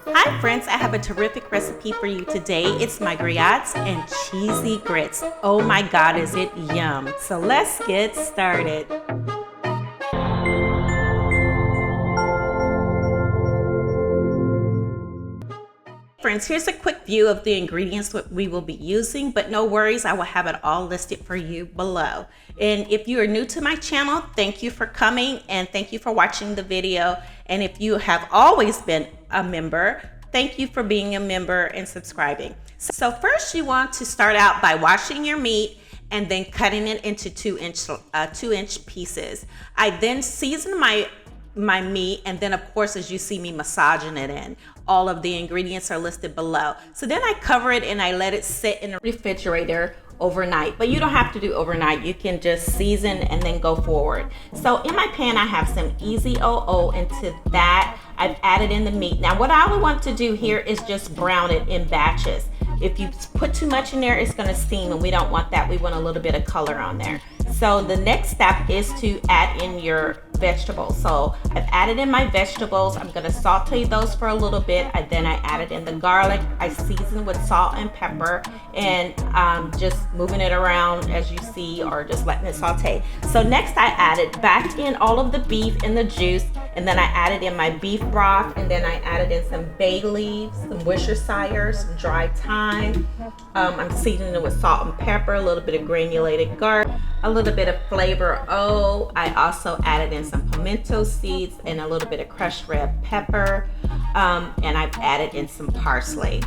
Hi friends, I have a terrific recipe for you today. It's my grillades and cheesy grits. Oh my God, is it yum. So let's get started. Friends, here's a quick view of the ingredients that we will be using, but no worries, I will have it all listed for you below. And if you are new to my channel, thank you for coming and thank you for watching the video. And if you have always been a member, thank you for being a member and subscribing. So first you want to start out by washing your meat and then cutting it into 2-inch pieces. I then season my meat, and then of course, as you see me massaging it in, all of the ingredients are listed below. So then I cover it and I let it sit in the refrigerator overnight, but you don't have to do overnight. You can just season and then go forward. So in my pan I have some easy OO. Into that I've added in the meat. Now what I would want to do here is just brown it in batches. If you put too much in there, it's going to steam, and we don't want that. We want a little bit of color on there. So the next step is to add in your vegetables. So I've added in my vegetables. I'm going to saute those for a little bit. Then I added in the garlic. I seasoned with salt and pepper, and just moving it around as you see, or just letting it saute. So next I added back in all of the beef and the juice, and then I added in my beef broth, and then I added in some bay leaves, some Worcestershire, some dry thyme. I'm seasoning it with salt and pepper, a little bit of granulated garlic, a little bit of flavor O. I also added in some pimento seeds and a little bit of crushed red pepper, and I've added in some parsley.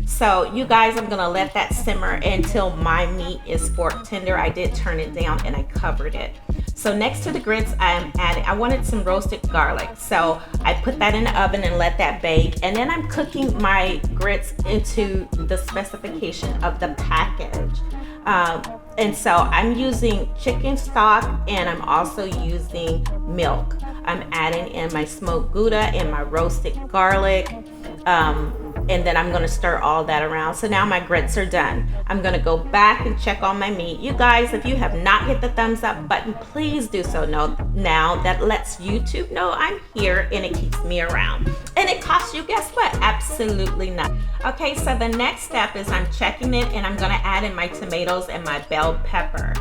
So you guys, I'm gonna let that simmer until my meat is fork tender. I did turn it down and I covered it. So next to the grits, I wanted some roasted garlic. So I put that in the oven and let that bake. And then I'm cooking my grits into the specification of the package. And so I'm using chicken stock, and I'm also using milk. I'm adding in my smoked Gouda and my roasted garlic. And then I'm going to stir all that around. So now my grits are done. I'm going to go back and check on my meat. You guys, if you have not hit the thumbs up button, please do so now. That lets YouTube know I'm here and it keeps me around. And it costs you, guess what? Absolutely nothing. Okay, so the next step is I'm checking it, and I'm going to add in my tomatoes and my bell pepper.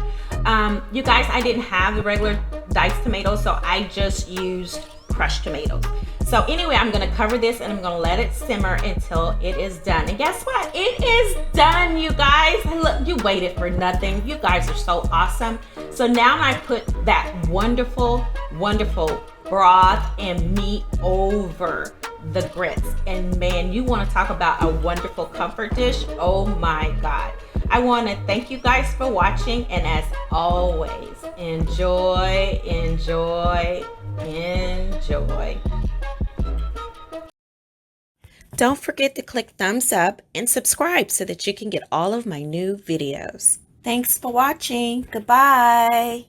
You guys, I didn't have the regular diced tomatoes, so I just used crushed tomatoes. So anyway, I'm gonna cover this and I'm gonna let it simmer until it is done. And guess what? It is done, you guys. Look, you waited for nothing. You guys are so awesome. So now I put that wonderful, wonderful broth and meat over the grits. And man, you wanna talk about a wonderful comfort dish. Oh my God. I wanna thank you guys for watching, and as always, enjoy, enjoy, enjoy. Don't forget to click thumbs up and subscribe so that you can get all of my new videos. Thanks for watching. Goodbye.